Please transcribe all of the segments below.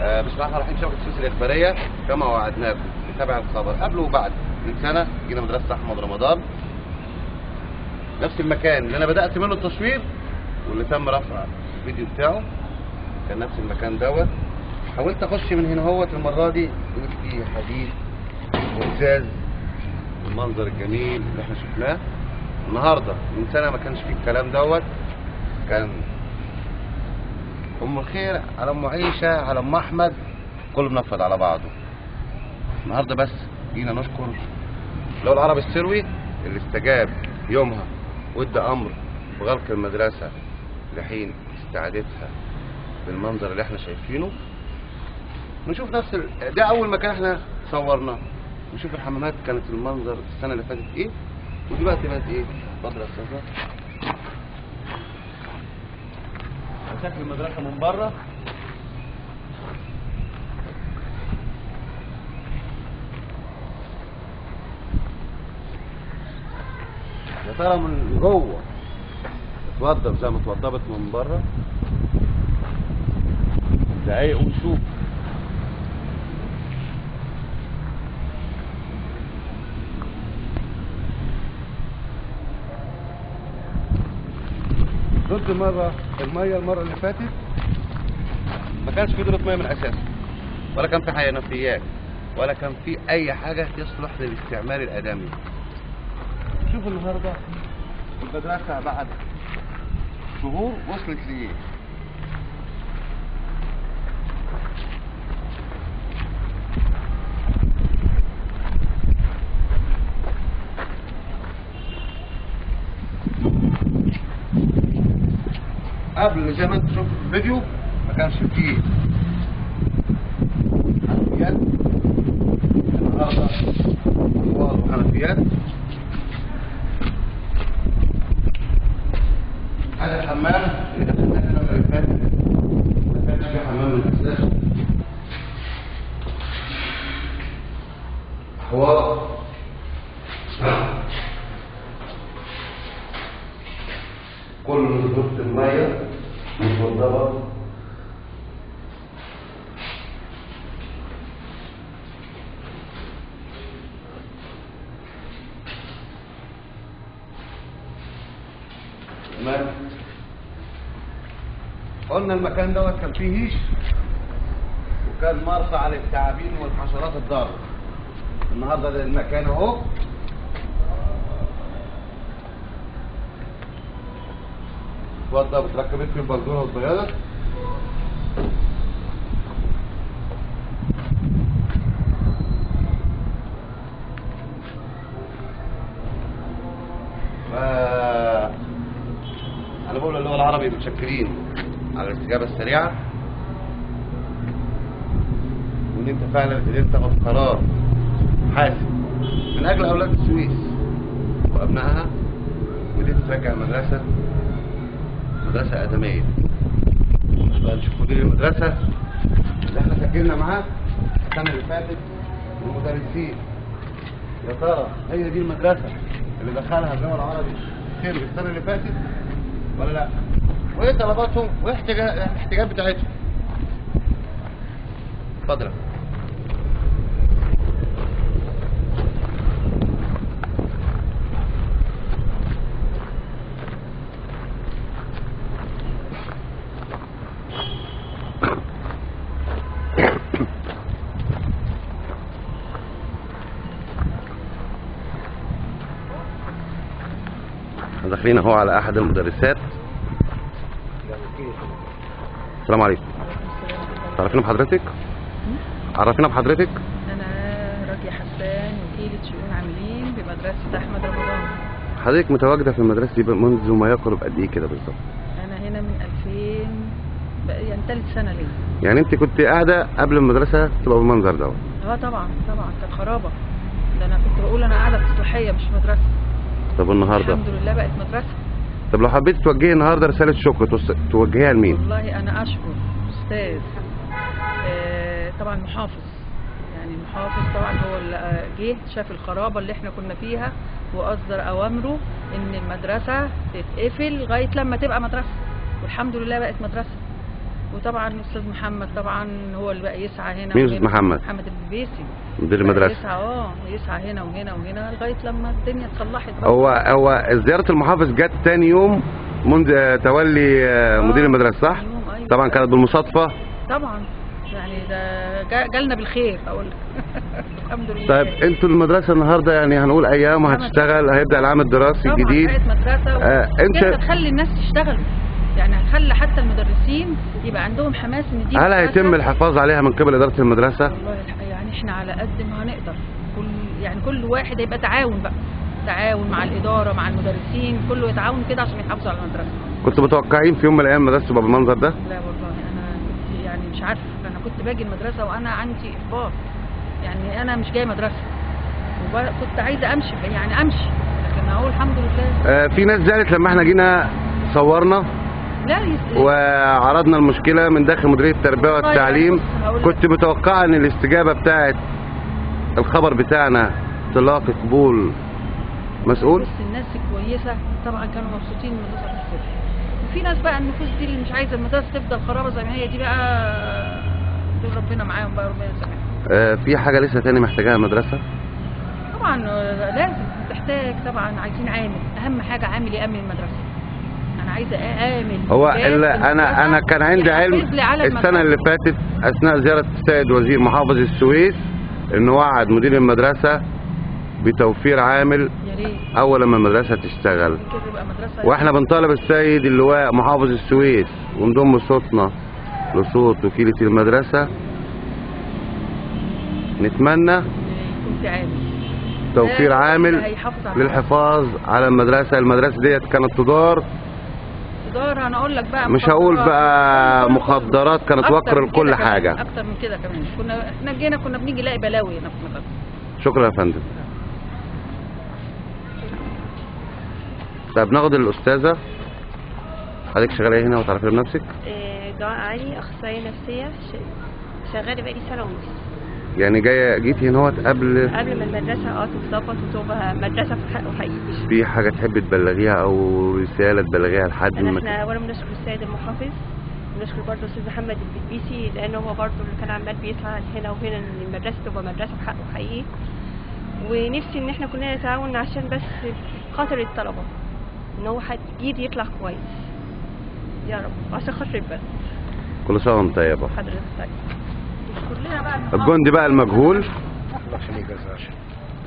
بسم الله الرحمن الرحيم. شبكة السويس الإخبارية كما وعدناكم نتابع الخبر قبل وبعد. من سنة جينا مدرسة أحمد رمضان، نفس المكان اللي أنا بدأت منه التصوير واللي تم رفع الفيديو بتاعه كان نفس المكان دوت. حاولت أخش من هنا هوت، المرة دي لقيت فيه حديد وإزاز، المنظر الجميل اللي احنا شفناه النهارده. من سنة ما كانش فيه الكلام دوت، كان ام الخير على ام عيشه على ام احمد كله بنفض على بعضه. النهارده بس جينا نشكر لو العربي السروي اللي استجاب يومها وادى امر بغلق المدرسه لحين استعادتها بالمنظر اللي احنا شايفينه. نشوف نفس ده اول مكان احنا صورناه، نشوف الحمامات كانت المنظر السنه اللي فاتت ايه ودلوقتي بقت ايه. اتفضل يا استاذه. شكل المدرسة من بره يا ترى من جوه اتوضب زي ما اتوضبت من بره. دقايق ونشوف. ضد مرة المية المرة اللي فاتت ما كانش في دورة مية من أساسه، ولا كان في حنفيات، ولا كان في أي حاجة تصلح للاستعمال الآدمي. شوف النهاردة المدرسة بعد شهور وصلت لإيه. قبل زي ما انت شفت في الفيديو ما كانش فيه حنفيات، النهارده احواض وحنفيات. هذا الحمام اللي دخلنا السنه اللي فاتت ما كانش فيه حمام من اساسه. احواض كل ضغط الميه متوضبه. تمام. قلنا المكان دوت كان فيه هيش وكان مرصع للثعابين والحشرات الضاره. النهارده ده المكان اهو اتوضب وتركبت فيه البلدونه والبياضه. انا بقول اللغه العربي متشكرين على الاستجابه السريعه، وان انت فعلا قدرت تاخد قرار حاسم من اجل اولاد السويس وابنائها، وقدرت ترجع المدرسه مدرسة آدمية. بقى نشوف مدير المدرسة اللي احنا سجلنا معاه السنة اللي فاتت والمدرسين. يا ترى هي دي المدرسة اللي دخلها الجامعة العربي خير السنة اللي فاتت ولا لا؟ وايه طلباتهم وايه الاحتياجات بتاعتهم؟ اتفضل. داخلين اهو على احد المدرسات. السلام عليكم. تعرفينا بحضرتك؟ عرفينا بحضرتك. انا راجية حسان، وكيلة شؤون عاملين بمدرسة احمد رمضان. حضرتك متواجدة في المدرسة دي منذ ما يقرب قد ايه كده بالظبط؟ انا هنا من 2000 يعني ثالث سنة ليا. يعني انت كنت قاعدة قبل المدرسة تبقى بالمنظر دوت؟ طبعا كانت خرابة. ده انا كنت بقول انا قاعدة في إصلاحية مش مدرسة. طب النهارده الحمد لله بقت مدرسة. طب لو حبيت توجهي النهارده رسالة شكر توجهيها لمين؟ والله انا اشكر استاذ طبعا محافظ، يعني المحافظ طبعا هو اللي جه شاف الخرابة اللي احنا كنا فيها واصدر اوامره ان المدرسة تتقفل لغاية لما تبقى مدرسة، والحمد لله بقت مدرسة. وطبعا الاستاذ محمد طبعا هو اللي بقى يسعى هنا مين وهنا. أستاذ محمد؟ محمد البيسي مدير بقى المدرسة. يسعى هنا وهنا وهنا لغايه لما الدنيا اتصلحت بقى. هو زيارة المحافظ جت تاني يوم منذ تولي مدير المدرسة، صح؟ أيوة. طبعا كانت بالمصادفة. طبعا يعني ده جالنا بالخير اقول لك. الحمد لله. طيب انتوا المدرسة النهارده يعني هنقول ايام وهتشتغل، هيبدأ العام الدراسي طبعا الجديد. بقت مدرسه انت هتخلي الناس تشتغل، يعني هتخلي حتى المدرسين يبقى عندهم حماس ان دي هل هيتم الحفاظ عليها من قبل إدارة المدرسة؟ والله يعني احنا على قد ما هنقدر، كل واحد هيبقى تعاون بقى، تعاون مع الإدارة مع المدرسين، كله يتعاون كده عشان يحافظوا على المدرسة. كنتوا متوقعين في يوم من الأيام المدرسة تبقى بالمنظر ده؟ لا والله أنا كنت يعني مش عارفة، أنا كنت باجي المدرسة وأنا عندي إحباط، يعني أنا مش جاي مدرسة وكنت عايزة أمشي، يعني أمشي، لكن أهو الحمد لله. في ناس زعلت لما احنا جينا صورنا وعرضنا المشكلة من داخل مديرية التربية والتعليم. كنت متوقعة ان الاستجابة بتاعت الخبر بتاعنا تلاقي قبول مسؤول؟ بس الناس كويسة طبعا، كانوا مبسوطين من المدرسة هتتصلح، وفي ناس بقى النفوس دي اللي مش عايزة المدرسة تفضل خرابة زي ما هي دي بقى، دول ربنا معاهم بقى، ربنا يسامحهم. في حاجة لسه تاني محتاجاها المدرسة؟ طبعا لازم تحتاج، طبعا عايزين عامل، أهم حاجة عامل يأمن المدرسة. أنا عايزة عامل. هو أنا كان عندي علم السنة اللي فاتت أثناء زيارة السيد وزير محافظ السويس إنه وعد مدير المدرسة بتوفير عامل أول ما المدرسة تشتغل، وإحنا بنطالب السيد اللواء محافظ السويس ونضم صوتنا لصوت وكيلة المدرسة، نتمنى توفير عامل للحفاظ على المدرسة. المدرسة ديت كانت تدار انا اقول لك بقى، مش هقول بقى مخدرات، كانت وقر لكل حاجة. اكتر من كده كمان، كنا بنيجي نلاقي بلاوي هنا في المدرسة. شكرا يا فندم. طيب ناخد الاستاذة، حضرتك شغالة ايه هنا وتعرفي بنفسك؟ دعاء علي، اخصائية نفسية، شغالة بقالي سنة ونص. يعني جيتي هنا قبل ما المدرسة تتظبط وتبقى مدرسة في حق وحقيقي. في حاجة تحبي تبلغيها أو رسالة تبلغيها لحد؟ احنا أولا بنشكر السيد المحافظ، ونشكر برضه الأستاذ محمد البلبيسي، لأنه هو برضه اللي كان عمال بيسعى هنا وهنا إن المدرسة تبقى مدرسة في حق وحقيقي. ونفسي إن احنا كلنا نتعاون عشان بس خاطر الطلبة، إن هو حد جديد يطلع كويس يا رب، عشان خاطر البلد. كل سنة وأنت طيبة. حضرتك طيب. الجندي بقى المجهول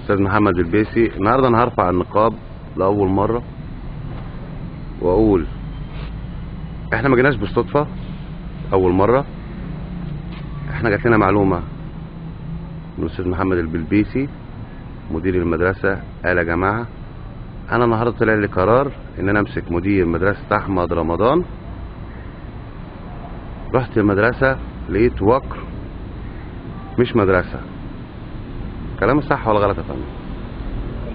استاذ محمد البيسي. النهارده انا هرفع النقاب لاول مره واقول احنا ما جيناش بالصدفه، اول مره احنا جات لنا معلومه من الاستاذ محمد البلبيسي مدير المدرسه، قال يا جماعه انا النهارده طلع لي قرار ان انا امسك مدير مدرسه احمد رمضان. رحت المدرسه لقيت وقر مش مدرسة. كلامي صح ولا غلط يا فندم؟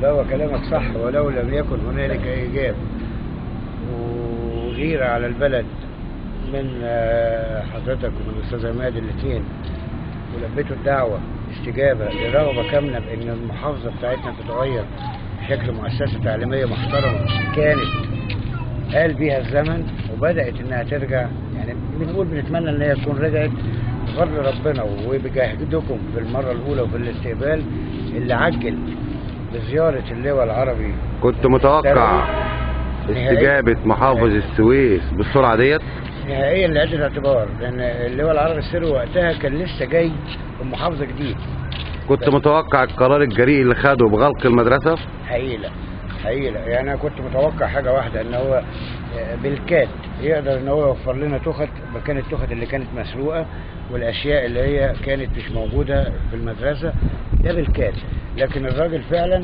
لا، هو كلامك صح، ولو لم يكن هنالك إيجاب وغيرة على البلد من حضرتك ومن الأستاذ عماد الاثنين، ولبيتوا الدعوة استجابة لرغبة كاملة بأن المحافظة بتاعتنا تتغير بشكل مؤسسة تعليمية محترمة كانت قال بيها الزمن وبدأت إنها ترجع، يعني بنتمنى إن هي تكون رجعت بفضل ربنا وبجهدكم في المرة الأولى وفي الاستقبال اللي عجل بزيارة اللواء العربي. كنت متوقع استجابة محافظ السويس بالسرعة ديت؟ نهائيا لعدة الاعتبار، لأن اللواء العربي السري وقتها كان لسه جاي من محافظة جديد. كنت متوقع القرار الجريء اللي خده بغلق المدرسة؟ حقيقة يعني أنا كنت متوقع حاجة واحدة، إن هو بالكاد يقدر إن هو يوفر لنا تخت مكان التخت اللي كانت مسروقة والأشياء اللي هي كانت مش موجودة في المدرسة، ده بالكاد. لكن الراجل فعلا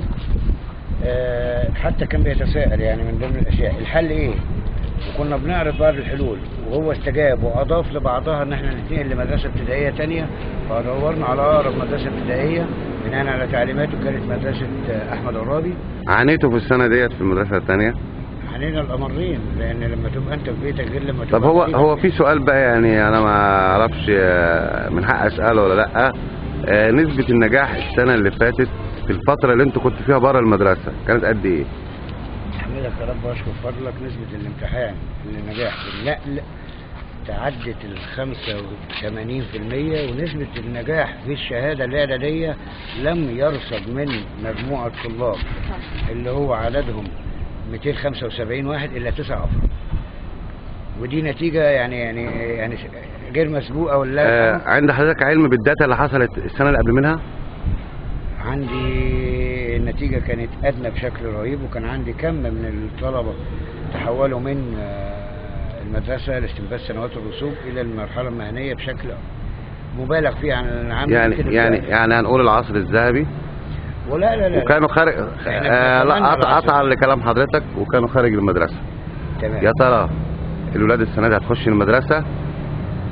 حتى كان بيتساءل يعني من ضمن الأشياء الحل إيه، وكنا بنعرض بعض الحلول وهو استجاب وأضاف لبعضها إن احنا ننتقل لمدرسة ابتدائية تانية، فدورنا على أقرب مدرسة ابتدائية بناء على تعليماته كانت مدرسة أحمد عرابي. عانيتوا في السنة ديت في المدرسة الثانية؟ عانينا الأمرين، لأن لما تبقى أنت في بيتك غير لما تبقى. طب هو في سؤال بقى، يعني أنا ما أعرفش من حق أسأله ولا لأ. نسبة النجاح السنة اللي فاتت في الفترة اللي أنتوا كنتوا فيها بره المدرسة كانت قد إيه؟ أحمدك يا رب وأشكر فضلك. نسبة الامتحان النجاح النقل تعدت ال 85%، ونسبة النجاح في الشهادة الإعدادية لم يرصد من مجموعة طلاب اللي هو عددهم 275 واحد إلا 9 أفراد. ودي نتيجة يعني غير مسبوقة ولا عند حضرتك علم بالداتا اللي حصلت السنة اللي قبل منها؟ عندي النتيجة كانت أدنى بشكل رهيب، وكان عندي كم من الطلبة تحولوا من المدرسة لاستنفاذ سنوات الرسوب إلى المرحلة المهنية بشكل مبالغ فيه عن العام. يعني هنقول العصر الذهبي. ولا لا لا وكانوا خارج قطعا لكلام حضرتك، وكانوا خارج المدرسة. تمام. يا ترى الولاد السنة دي هتخش المدرسة؟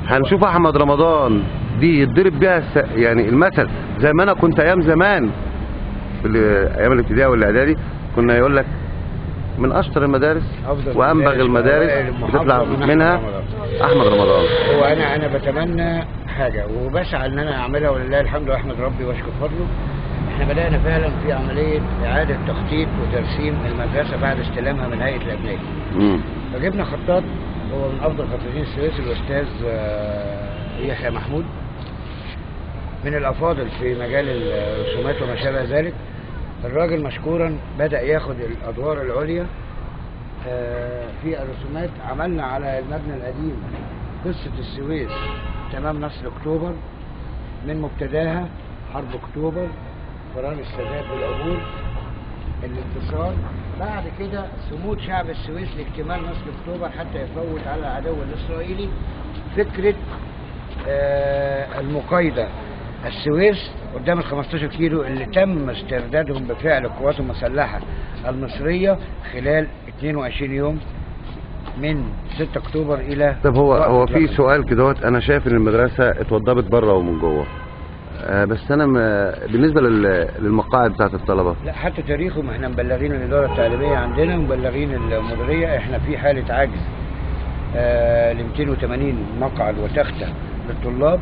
هنشوف أحمد رمضان دي يتضرب بيها يعني المثل، زي ما أنا كنت أيام زمان في أيام الابتدائي والإعدادي كنا يقول لك من أشطر المدارس وأنبغ المدارس بتطلع منها أحمد رمضان. هو أنا بتمنى حاجة وبسعى إن أنا أعملها، ولله الحمد وأحمد ربي وأشكر فضله. إحنا بدأنا فعلا في عملية إعادة تخطيط وترسيم المدرسة بعد استلامها من هيئة الأبنية. فجبنا خطاط هو من أفضل خطاطين السويس الأستاذ يحيى محمود، من الأفاضل في مجال الرسومات وما شابه ذلك. الراجل مشكورا بدأ ياخد الأدوار العليا في الرسومات. عملنا على المبنى القديم قصة السويس تمام نصر أكتوبر، من مبتداها حرب أكتوبر، قرار السادات والعبور، الانتصار، بعد كده صمود شعب السويس لاكتمال نصر أكتوبر حتى يفوت على العدو الإسرائيلي. فكرة المقايضة السويس قدام ال 15 كيلو اللي تم استردادهم بفعل القوات المسلحة المصرية خلال 22 يوم من 6 أكتوبر إلى. طب هو في سؤال كده، أنا شايف إن المدرسة اتوضبت بره ومن جوه، بس أنا بالنسبة للمقاعد بتاعت الطلبة، لا حتى تاريخهم احنا مبلغين الإدارة التعليمية عندنا، مبلغين المديرية، احنا في حالة عجز ل 280 مقعد وتختة للطلاب،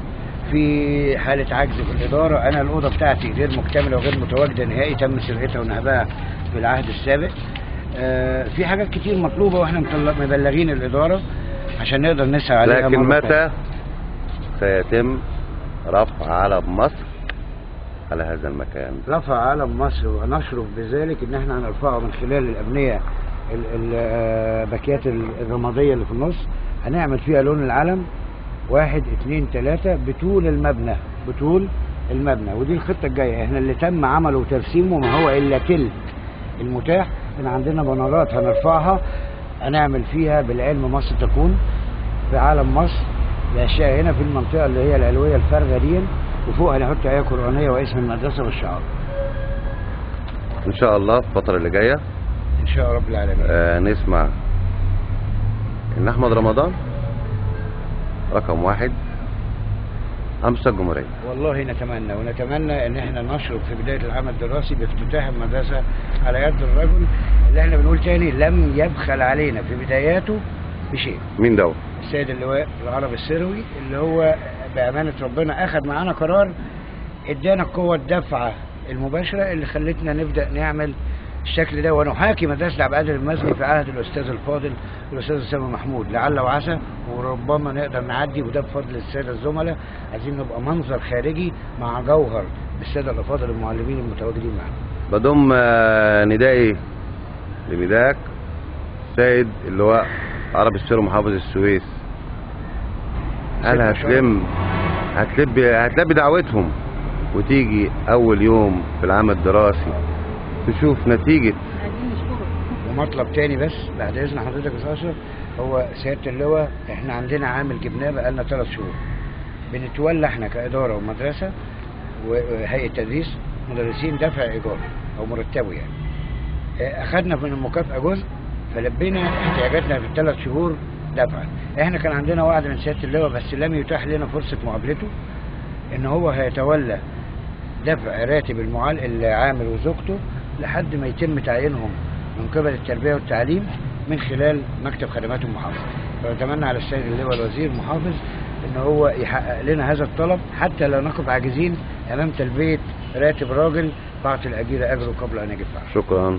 في حالة عجز في الإدارة. أنا الأوضة بتاعتي غير مكتملة وغير متواجدة نهائي، تم سرقتها ونهبها في العهد السابق. في حاجات كتير مطلوبة وإحنا مبلغين الإدارة عشان نقدر نسعى عليها. لكن متى سيتم رفع علم مصر على هذا المكان؟ رفع علم مصر ونشرف بذلك إن إحنا هنرفعه من خلال الأبنية الباكيات الرمادية اللي في النص، هنعمل فيها لون العلم 1 2 3 بطول المبنى، ودي الخطة الجاية. احنا اللي تم عمله وترسيمه ما هو إلا تلت المتاح. احنا عندنا بنرات هنرفعها، هنعمل فيها بالعلم مصر تكون في عالم مصر. الأشياء هنا في المنطقة اللي هي العلوية الفارغة دي، وفوقها نحط آية قرآنية واسم المدرسة والشعار. إن شاء الله في الفترة اللي جاية إن شاء رب العالمين نسمع إن أحمد رمضان رقم 1 أمسك الجمهورية. والله نتمنى ان احنا نشرف في بداية العام الدراسي بافتتاح المدرسة على يد الرجل اللي احنا بنقول تاني لم يبخل علينا في بداياته بشيء. مين ده؟ السيد اللواء العربي السروي، اللي هو بأمانة ربنا أخذ معانا قرار ادانا القوة الدفعة المباشرة اللي خلتنا نبدأ نعمل الشكل ده، ونحاكي مدرسة عبد القادر المزني في عهد الأستاذ الفاضل الأستاذ أسامة محمود، لعل وعسى وربما نقدر نعدي، وده بفضل السادة الزملاء. عايزين نبقى منظر خارجي مع جوهر السادة الأفاضل المعلمين المتواجدين معنا. بضم ندائي لنداءك السيد اللواء عربي السروي محافظ السويس. هل هتلبي دعوتهم وتيجي أول يوم في العام الدراسي تشوف نتيجة؟ ومطلب تاني بس بعد إذن حضرتك يا أشرف، هو سيادة اللواء احنا عندنا عامل جبناه بقالنا 3 شهور بنتولى احنا كإدارة ومدرسة وهيئة تدريس مدرسين دفع إيجار أو مرتبه يعني. أخدنا من المكافأة جزء فلبينا احتياجاتنا في ال3 شهور دفعا. احنا كان عندنا وعد من سيادة اللواء بس لم يتاح لنا فرصة مقابلته، ان هو هيتولى دفع راتب العامل وزوجته لحد ما يتم تعيينهم من قبل التربية والتعليم من خلال مكتب خدمات المحافظة. فأتمنى على السيد اللواء الوزير المحافظ ان هو يحقق لنا هذا الطلب حتى لا نقف عاجزين امام تلبية راتب راجل بعت الأجير أجره قبل ان يجد فعله. شكرا.